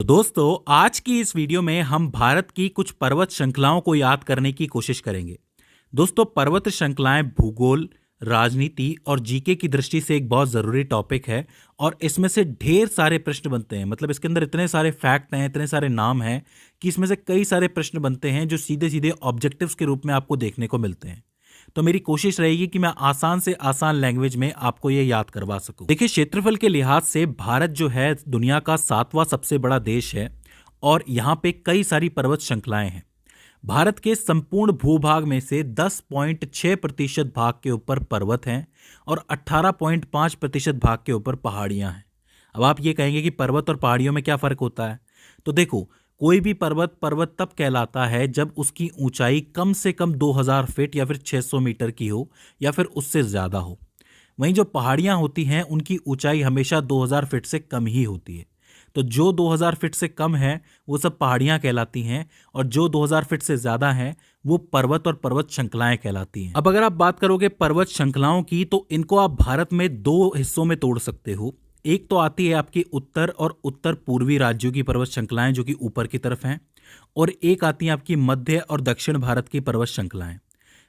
तो दोस्तों, आज की इस वीडियो में हम भारत की कुछ पर्वत श्रृंखलाओं को याद करने की कोशिश करेंगे। दोस्तों, पर्वत श्रृंखलाएं भूगोल, राजनीति और जीके की दृष्टि से एक बहुत ज़रूरी टॉपिक है और इसमें से ढेर सारे प्रश्न बनते हैं। मतलब इसके अंदर इतने सारे फैक्ट हैं, इतने सारे नाम हैं कि इसमें से कई सारे प्रश्न बनते हैं जो सीधे सीधे ऑब्जेक्टिव्स के रूप में आपको देखने को मिलते हैं। तो मेरी कोशिश रहेगी कि मैं आसान से आसान लैंग्वेज में आपको ये याद करवा सकूं। देखिए, क्षेत्रफल के लिहाज से भारत जो है दुनिया का 7वां सबसे बड़ा देश है और यहाँ पे कई सारी पर्वत श्रृंखलाएं हैं। भारत के संपूर्ण भूभाग में से 10.6% भाग के ऊपर पर्वत हैं और 18.5% भाग के ऊपर पहाड़ियां हैं। अब आप ये कहेंगे कि पर्वत और पहाड़ियों में क्या फर्क होता है? तो देखो, कोई भी पर्वत पर्वत तब कहलाता है जब उसकी ऊंचाई कम से कम 2000 फीट या फिर 600 मीटर की हो या फिर उससे ज़्यादा हो। वहीं जो पहाड़ियां होती हैं उनकी ऊंचाई हमेशा 2000 फीट से कम ही होती है। तो जो 2000 फीट से कम है वो सब पहाड़ियां कहलाती हैं और जो 2000 फीट से ज़्यादा हैं वो पर्वत और पर्वत श्रृंखलाएं कहलाती हैं। अब अगर आप बात करोगे पर्वत श्रृंखलाओं की, तो इनको आप भारत में दो हिस्सों में तोड़ सकते हो। एक तो आती है आपकी उत्तर और उत्तर पूर्वी राज्यों की पर्वत श्रृंखलाएं जो कि ऊपर की तरफ हैं, और एक आती है आपकी मध्य और दक्षिण भारत की पर्वत श्रृंखलाएं।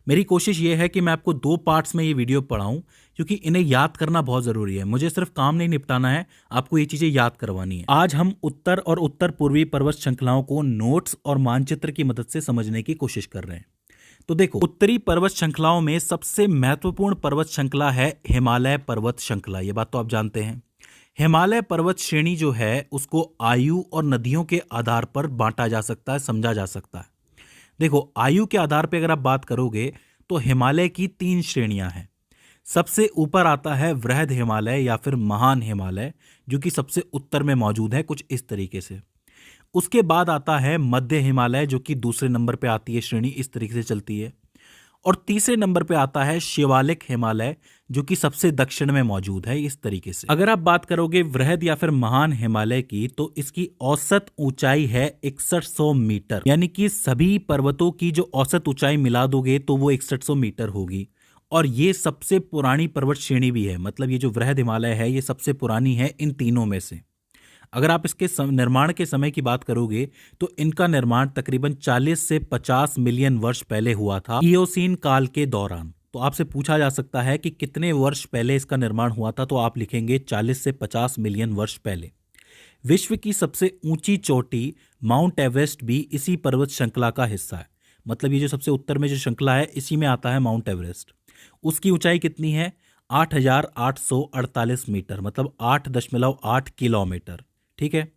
मेरी कोशिश ये है कि मैं आपको दो पार्ट्स में ये वीडियो पढ़ाऊं क्योंकि इन्हें याद करना बहुत ज़रूरी है। मुझे सिर्फ काम नहीं निपटाना है, आपको ये चीज़ें याद करवानी है। आज हम उत्तर और उत्तर पूर्वी पर्वत श्रृंखलाओं को नोट्स और मानचित्र की मदद से समझने की कोशिश कर रहे हैं। तो देखो, उत्तरी पर्वत श्रृंखलाओं में सबसे महत्वपूर्ण पर्वत श्रृंखला है हिमालय पर्वत श्रृंखला। ये बात तो आप जानते हैं। हिमालय पर्वत श्रेणी जो है उसको आयु और नदियों के आधार पर बांटा जा सकता है, समझा जा सकता है। देखो, आयु के आधार पर अगर आप बात करोगे तो हिमालय की 3 श्रेणियां हैं। सबसे ऊपर आता है वृहद हिमालय या फिर महान हिमालय, जो कि सबसे उत्तर में मौजूद है, कुछ इस तरीके से। उसके बाद आता है मध्य हिमालय, जो कि दूसरे नंबर पे आती है श्रेणी, इस तरीके से चलती है। और तीसरे नंबर पे आता है शिवालिक हिमालय, जो कि सबसे दक्षिण में मौजूद है, इस तरीके से। अगर आप बात करोगे वृहद या फिर महान हिमालय की, तो इसकी औसत ऊंचाई है 6100 मीटर। यानी कि सभी पर्वतों की जो औसत ऊंचाई मिला दोगे तो वो 6100 मीटर होगी। और ये सबसे पुरानी पर्वत श्रेणी भी है। मतलब ये जो वृहद हिमालय है ये सबसे पुरानी है इन तीनों में से। अगर आप इसके निर्माण के समय की बात करोगे तो इनका निर्माण तकरीबन 40 से 50 मिलियन वर्ष पहले हुआ था, इयोसीन काल के दौरान। तो आपसे पूछा जा सकता है कि कितने वर्ष पहले इसका निर्माण हुआ था, तो आप लिखेंगे 40 से 50 मिलियन वर्ष पहले। विश्व की सबसे ऊंची चोटी माउंट एवरेस्ट भी इसी पर्वत श्रृंखला का हिस्सा है। मतलब ये जो सबसे उत्तर में जो श्रृंखला है इसी में आता है माउंट एवरेस्ट। उसकी ऊंचाई कितनी है? 8848 मीटर, मतलब 8.8 किलोमीटर। ठीक है,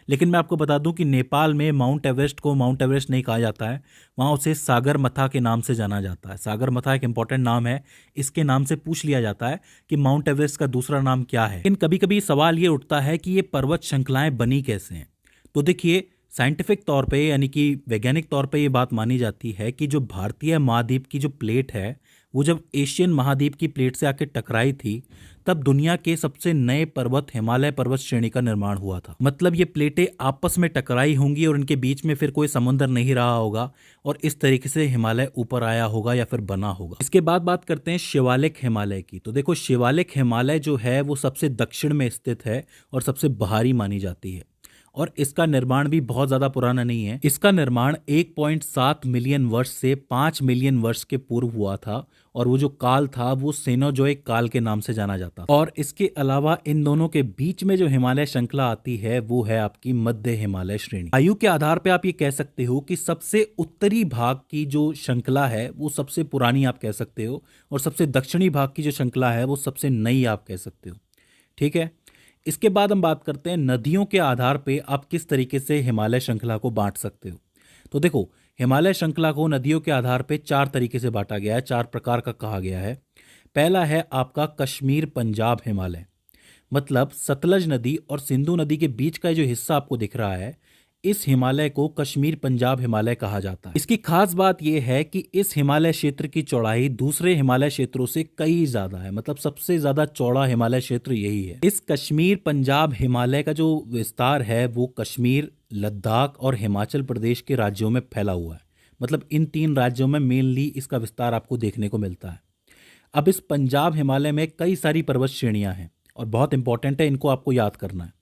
लेकिन मैं आपको बता दूं कि नेपाल में माउंट एवरेस्ट को माउंट एवरेस्ट नहीं कहा जाता है, वहाँ उसे सागरमथा के नाम से जाना जाता है। सागरमथा एक इंपॉर्टेंट नाम है, इसके नाम से पूछ लिया जाता है कि माउंट एवरेस्ट का दूसरा नाम क्या है। लेकिन कभी कभी सवाल ये उठता है कि ये पर्वत श्रृंखलाएं बनी कैसे हैं। तो देखिए, साइंटिफिक तौर पे यानी कि वैज्ञानिक तौर पे ये बात मानी जाती है कि जो भारतीय महाद्वीप की जो प्लेट है वो जब एशियन महाद्वीप की प्लेट से आके टकराई थी, तब दुनिया के सबसे नए पर्वत हिमालय पर्वत श्रेणी का निर्माण हुआ था। मतलब ये प्लेटें आपस में टकराई होंगी और इनके बीच में फिर कोई समुद्र नहीं रहा होगा और इस तरीके से हिमालय ऊपर आया होगा या फिर बना होगा। इसके बाद बात करते हैं शिवालिक हिमालय की। तो देखो, शिवालिक हिमालय जो है वो सबसे दक्षिण में स्थित है और सबसे बाहरी मानी जाती है और इसका निर्माण भी बहुत ज़्यादा पुराना नहीं है। इसका निर्माण 1.7 मिलियन वर्ष से 5 मिलियन वर्ष के पूर्व हुआ था और वो जो काल था वो सेनोजोइक काल के नाम से जाना जाता है। और इसके अलावा इन दोनों के बीच में जो हिमालय श्रृंखला आती है वो है आपकी मध्य हिमालय श्रेणी। आयु के आधार पर आप ये कह सकते हो कि सबसे उत्तरी भाग की जो श्रृंखला है वो सबसे पुरानी आप कह सकते हो और सबसे दक्षिणी भाग की जो श्रृंखला है वो सबसे नई आप कह सकते हो। ठीक है, इसके बाद हम बात करते हैं नदियों के आधार पे आप किस तरीके से हिमालय श्रृंखला को बांट सकते हो। तो देखो, हिमालय श्रृंखला को नदियों के आधार पे 4 तरीके से बांटा गया है, 4 प्रकार का कहा गया है। पहला है आपका कश्मीर पंजाब हिमालय। मतलब सतलज नदी और सिंधु नदी के बीच का जो हिस्सा आपको दिख रहा है, इस हिमालय को कश्मीर पंजाब हिमालय कहा जाता है। इसकी खास बात यह है कि इस हिमालय क्षेत्र की चौड़ाई दूसरे हिमालय क्षेत्रों से कई ज्यादा है। मतलब सबसे ज्यादा चौड़ा हिमालय क्षेत्र यही है। इस कश्मीर पंजाब हिमालय का जो विस्तार है वो कश्मीर, लद्दाख और हिमाचल प्रदेश के राज्यों में फैला हुआ है। मतलब इन 3 राज्यों में मेनली इसका विस्तार आपको देखने को मिलता है। अब इस पंजाब हिमालय में कई सारी पर्वत श्रेणियां हैं और बहुत इंपॉर्टेंट है, इनको आपको याद करना है।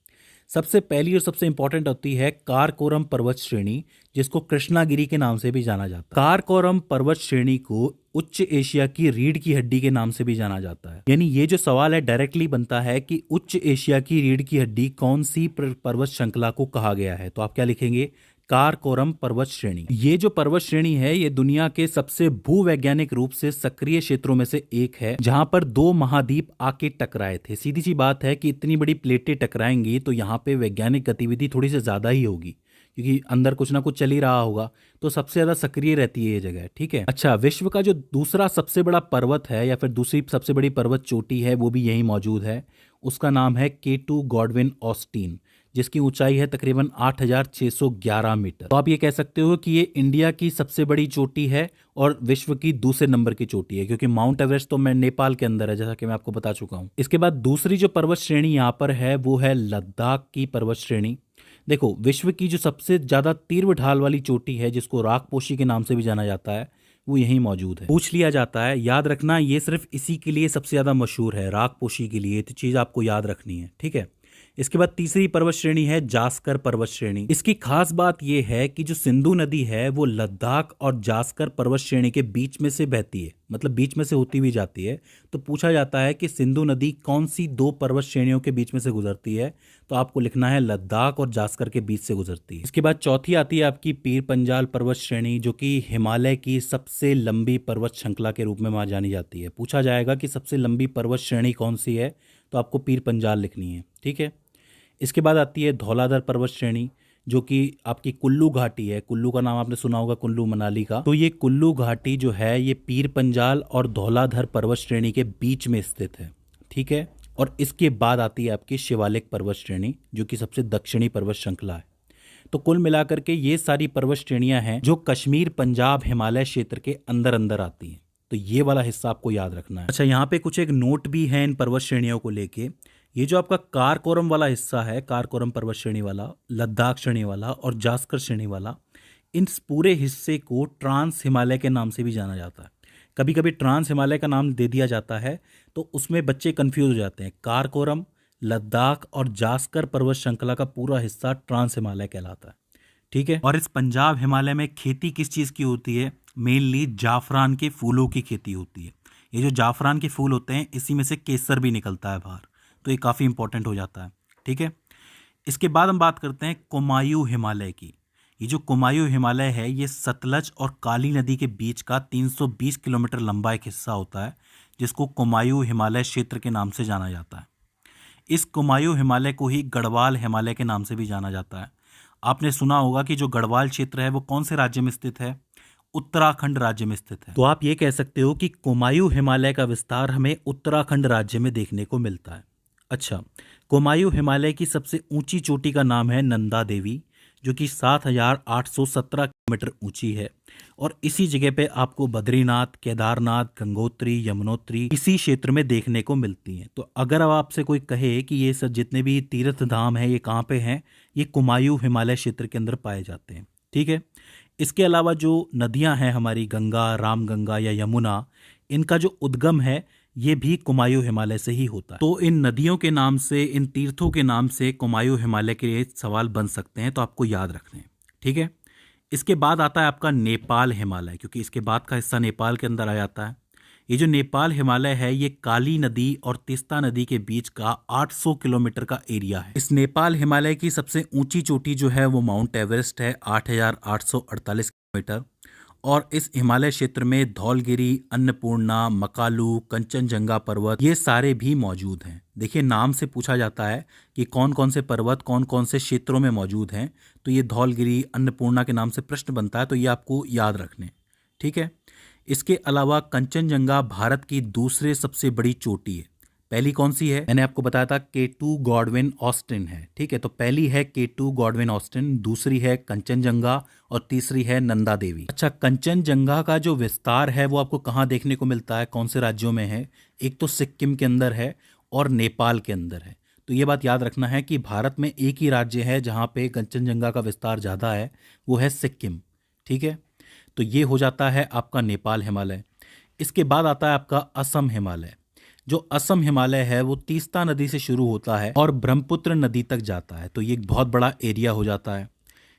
सबसे पहली और सबसे इंपॉर्टेंट होती है काराकोरम पर्वत श्रेणी, जिसको कृष्णागिरी के नाम से भी जाना जाता है। काराकोरम पर्वत श्रेणी को उच्च एशिया की रीढ़ की हड्डी के नाम से भी जाना जाता है। यानी ये जो सवाल है डायरेक्टली बनता है कि उच्च एशिया की रीढ़ की हड्डी कौन सी पर्वत श्रृंखला को कहा गया है, तो आप क्या लिखेंगे, काराकोरम पर्वत श्रेणी। ये जो पर्वत श्रेणी है ये दुनिया के सबसे भूवैज्ञानिक रूप से सक्रिय क्षेत्रों में से एक है, जहां पर दो महाद्वीप आके टकराए थे। सीधी सी बात है कि इतनी बड़ी प्लेटें टकराएंगी तो यहाँ पे वैज्ञानिक गतिविधि थोड़ी सी ज्यादा ही होगी, क्योंकि अंदर कुछ ना कुछ चल ही रहा होगा, तो सबसे ज्यादा सक्रिय रहती है ये जगह। ठीक है। अच्छा, विश्व का जो दूसरा सबसे बड़ा पर्वत है या फिर दूसरी सबसे बड़ी पर्वत चोटी है वो भी यहीं मौजूद है। उसका नाम है K2 गॉडविन ऑस्टिन, जिसकी ऊंचाई है तकरीबन 8,611 मीटर। तो आप ये कह सकते हो कि ये इंडिया की सबसे बड़ी चोटी है और विश्व की दूसरे नंबर की चोटी है, क्योंकि माउंट एवरेस्ट तो मैं नेपाल के अंदर है, जैसा कि मैं आपको बता चुका हूं। इसके बाद दूसरी जो पर्वत श्रेणी यहाँ पर है वो है लद्दाख की पर्वत श्रेणी। देखो, विश्व की जो सबसे ज्यादा तीव्र ढाल वाली चोटी है, जिसको राकपोशी के नाम से भी जाना जाता है, वो यहीं मौजूद है। पूछ लिया जाता है, याद रखना ये सिर्फ इसी के लिए सबसे ज्यादा मशहूर है, राकपोशी के लिए, तो चीज आपको याद रखनी है। ठीक है। इसके बाद तीसरी पर्वत श्रेणी है जास्कर पर्वत श्रेणी। इसकी खास बात यह है कि जो सिंधु नदी है वो लद्दाख और जास्कर पर्वत श्रेणी के बीच में से बहती है, मतलब बीच में से होती हुई जाती है। तो पूछा जाता है कि सिंधु नदी कौन सी दो पर्वत श्रेणियों के बीच में से गुजरती है, तो आपको लिखना है लद्दाख और जास्कर के बीच से गुजरती है। इसके बाद चौथी आती है आपकी पीर पंजाल पर्वत श्रेणी, जो कि हिमालय की सबसे लंबी पर्वत श्रृंखला के रूप में वहां जानी जाती है। पूछा जाएगा कि सबसे लंबी पर्वत श्रेणी कौन सी है, तो आपको पीर पंजाल लिखनी है। ठीक है। इसके बाद आती है धौलाधर पर्वत श्रेणी, जो कि आपकी कुल्लू घाटी है। कुल्लू का नाम आपने सुना होगा, कुल्लू मनाली का। तो ये कुल्लू घाटी जो है ये पीर पंजाल और धौलाधर पर्वत श्रेणी के बीच में स्थित है। ठीक है। और इसके बाद आती है आपकी शिवालिक पर्वत श्रेणी, जो कि सबसे दक्षिणी पर्वत श्रृंखला है। तो कुल मिलाकर के ये सारी पर्वत श्रेणियां हैं जो कश्मीर, पंजाब, हिमालय क्षेत्र के अंदर अंदर आती हैं। तो ये वाला हिस्सा आपको याद रखना है। अच्छा, यहाँ पे कुछ एक नोट भी है इन पर्वत श्रेणियों को लेके। ये जो आपका काराकोरम वाला हिस्सा है, काराकोरम पर्वत श्रेणी वाला, लद्दाख श्रेणी वाला और जास्कर श्रेणी वाला, इन पूरे हिस्से को ट्रांस हिमालय के नाम से भी जाना जाता है। कभी कभी ट्रांस हिमालय का नाम दे दिया जाता है तो उसमें बच्चे कंफ्यूज हो जाते हैं। काराकोरम, लद्दाख और जास्कर पर्वत श्रृंखला का पूरा हिस्सा ट्रांस हिमालय कहलाता है। ठीक है। और इस पंजाब हिमालय में खेती किस चीज़ की होती है? मेनली जाफरान के फूलों की खेती होती है। ये जो जाफरान के फूल होते हैं इसी में से केसर भी निकलता है बाहर, तो ये काफ़ी इंपॉर्टेंट हो जाता है। ठीक है। इसके बाद हम बात करते हैं कुमायूं हिमालय की। ये जो कुमायूं हिमालय है ये सतलज और काली नदी के बीच का 320 किलोमीटर लंबा एक हिस्सा होता है, जिसको कुमायूं हिमालय क्षेत्र के नाम से जाना जाता है। इस कुमायूं हिमालय को ही गढ़वाल हिमालय के नाम से भी जाना जाता है। आपने सुना होगा कि जो गढ़वाल क्षेत्र है वो कौन से राज्य में स्थित है? उत्तराखंड राज्य में स्थित है। तो आप ये कह सकते हो कि कुमायूं हिमालय का विस्तार हमें उत्तराखंड राज्य में देखने को मिलता है। अच्छा, कुमायूं हिमालय की सबसे ऊंची चोटी का नाम है नंदा देवी, जो कि 7,817 किलोमीटर ऊंची है। और इसी जगह पे आपको बद्रीनाथ, केदारनाथ, गंगोत्री, यमुनोत्री इसी क्षेत्र में देखने को मिलती हैं। तो अगर अब आपसे कोई कहे कि ये सब जितने भी तीर्थ धाम हैं ये कहाँ पे हैं, ये कुमायूं हिमालय क्षेत्र के अंदर पाए जाते हैं। ठीक है। इसके अलावा जो नदियां हैं हमारी, गंगा, रामगंगा या यमुना, इनका जो उद्गम है ये भी कुमायूं हिमालय से ही होता है। तो इन नदियों के नाम से, इन तीर्थों के नाम से कुमायूं हिमालय के लिए सवाल बन सकते हैं, तो आपको याद रखने हैं। ठीक है। इसके बाद आता है आपका नेपाल हिमालय, क्योंकि इसके बाद का हिस्सा नेपाल के अंदर आ जाता है। ये जो नेपाल हिमालय है ये काली नदी और तीस्ता नदी के बीच का 800 किलोमीटर का एरिया है। इस नेपाल हिमालय की सबसे ऊंची चोटी जो है वो माउंट एवरेस्ट है, 8,848 किलोमीटर। और इस हिमालय क्षेत्र में धौलगिरी, अन्नपूर्णा, मकालू, कंचनजंगा पर्वत ये सारे भी मौजूद हैं। देखिए, नाम से पूछा जाता है कि कौन कौन से पर्वत कौन कौन से क्षेत्रों में मौजूद हैं, तो ये धौलगिरी, अन्नपूर्णा के नाम से प्रश्न बनता है, तो ये आपको याद रखने। ठीक है। इसके अलावा कंचनजंगा भारत की दूसरे सबसे बड़ी चोटी है। पहली कौन सी है? मैंने आपको बताया था K2 गॉडविन ऑस्टिन है। ठीक है। तो पहली है K2 गॉडविन ऑस्टिन, दूसरी है कंचनजंगा और तीसरी है नंदा देवी। अच्छा, कंचनजंगा का जो विस्तार है वो आपको कहाँ देखने को मिलता है, कौन से राज्यों में है? एक तो सिक्किम के अंदर है और नेपाल के अंदर है। तो ये बात याद रखना है कि भारत में एक ही राज्य है जहाँ पे कंचनजंगा का विस्तार ज़्यादा है, वो है सिक्किम। ठीक है। तो ये हो जाता है आपका नेपाल हिमालय। इसके बाद आता है आपका असम हिमालय, जो असम हिमालय है वो तीस्ता नदी से शुरू होता है और ब्रह्मपुत्र नदी तक जाता है, तो ये एक बहुत बड़ा एरिया हो जाता है।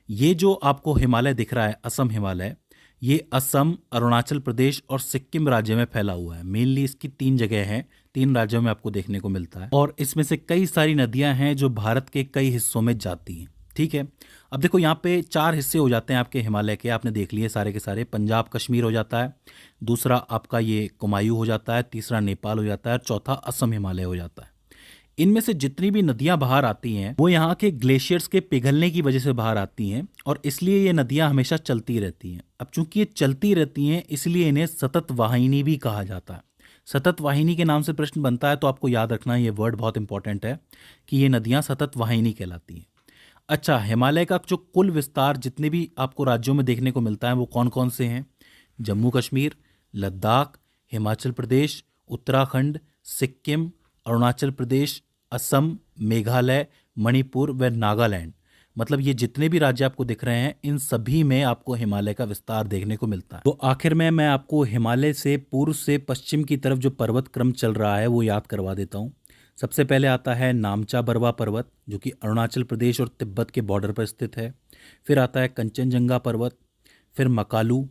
ये जो आपको हिमालय दिख रहा है, असम हिमालय, ये असम, अरुणाचल प्रदेश और सिक्किम राज्य में फैला हुआ है। मेनली इसकी 3 जगह हैं, 3 राज्यों में आपको देखने को मिलता है, और इसमें से कई सारी नदियां हैं जो भारत के कई हिस्सों में जाती हैं। ठीक है, अब देखो यहाँ पे 4 हिस्से हो जाते हैं आपके हिमालय के, आपने देख लिए सारे के सारे। पंजाब कश्मीर हो जाता है, दूसरा आपका ये कुमायूं हो जाता है, तीसरा नेपाल हो जाता है, और चौथा असम हिमालय हो जाता है। इनमें से जितनी भी नदियां बाहर आती हैं वो यहाँ के ग्लेशियर्स के पिघलने की वजह से बाहर आती हैं, और इसलिए ये नदियां हमेशा चलती रहती हैं। अब चूंकि ये चलती रहती हैं इसलिए इन्हें सतत वाहिनी भी कहा जाता है। सतत वाहिनी के नाम से प्रश्न बनता है, तो आपको याद रखना ये वर्ड बहुत इंपॉर्टेंट है कि ये नदियां सतत वाहिनी कहलाती हैं। अच्छा, हिमालय का जो कुल विस्तार जितने भी आपको राज्यों में देखने को मिलता है वो कौन कौन से हैं? जम्मू कश्मीर, लद्दाख, हिमाचल प्रदेश, उत्तराखंड, सिक्किम, अरुणाचल प्रदेश, असम, मेघालय, मणिपुर व नागालैंड। मतलब ये जितने भी राज्य आपको दिख रहे हैं इन सभी में आपको हिमालय का विस्तार देखने को मिलता है। तो आखिर में मैं आपको हिमालय से पूर्व से पश्चिम की तरफ जो पर्वत क्रम चल रहा है वो याद करवा देता हूँ। सबसे पहले आता है नामचा बरवा पर्वत, जो कि अरुणाचल प्रदेश और तिब्बत के बॉर्डर पर स्थित है। फिर आता है कंचनजंगा पर्वत, फिर मकालू,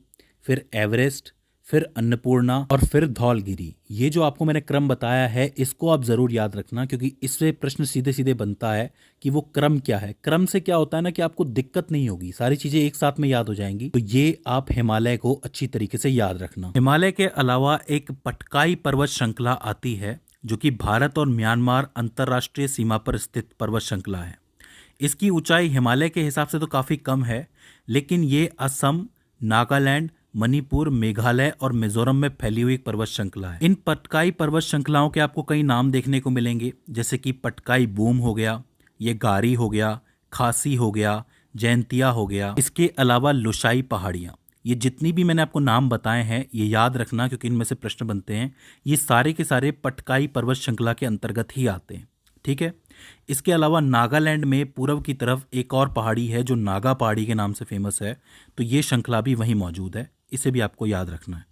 फिर एवरेस्ट, फिर अन्नपूर्णा और फिर धौलगिरी। ये जो आपको मैंने क्रम बताया है इसको आप ज़रूर याद रखना, क्योंकि इससे प्रश्न सीधे सीधे बनता है कि वो क्रम क्या है। क्रम से क्या होता है ना कि आपको दिक्कत नहीं होगी, सारी चीज़ें एक साथ में याद हो जाएंगी। तो ये आप हिमालय को अच्छी तरीके से याद रखना। हिमालय के अलावा एक पटकाई पर्वत श्रृंखला आती है, जो कि भारत और म्यांमार अंतर्राष्ट्रीय सीमा पर स्थित पर्वत श्रृंखला है। इसकी ऊंचाई हिमालय के हिसाब से तो काफ़ी कम है, लेकिन ये असम, नागालैंड, मणिपुर, मेघालय और मिजोरम में फैली हुई एक पर्वत श्रृंखला है। इन पटकाई पर्वत श्रृंखलाओं के आपको कई नाम देखने को मिलेंगे, जैसे कि पटकाई बूम हो गया, ये गारी हो गया, खासी हो गया, जैंतिया हो गया। इसके अलावा लुशाई पहाड़ियाँ, ये जितनी भी मैंने आपको नाम बताए हैं ये याद रखना, क्योंकि इनमें से प्रश्न बनते हैं। ये सारे के सारे पटकाई पर्वत श्रृंखला के अंतर्गत ही आते हैं। ठीक है, इसके अलावा नागालैंड में पूर्व की तरफ एक और पहाड़ी है जो नागा पहाड़ी के नाम से फेमस है, तो ये श्रृंखला भी वहीं मौजूद है, इसे भी आपको याद रखना है।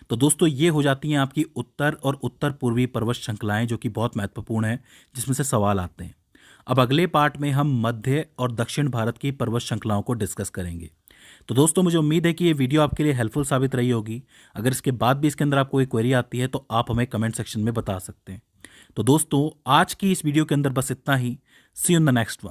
तो दोस्तों ये हो जाती हैं आपकी उत्तर और उत्तर पूर्वी पर्वत श्रृंखलाएं, जो कि बहुत महत्वपूर्ण है, जिसमें से सवाल आते हैं। अब अगले पार्ट में हम मध्य और दक्षिण भारत की पर्वत श्रृंखलाओं को डिस्कस करेंगे। तो दोस्तों मुझे उम्मीद है कि ये वीडियो आपके लिए हेल्पफुल साबित रही होगी। अगर इसके बाद भी इसके अंदर आपको कोई क्वेरी आती है तो आप हमें कमेंट सेक्शन में बता सकते हैं। तो दोस्तों आज की इस वीडियो के अंदर बस इतना ही। See you in the next one.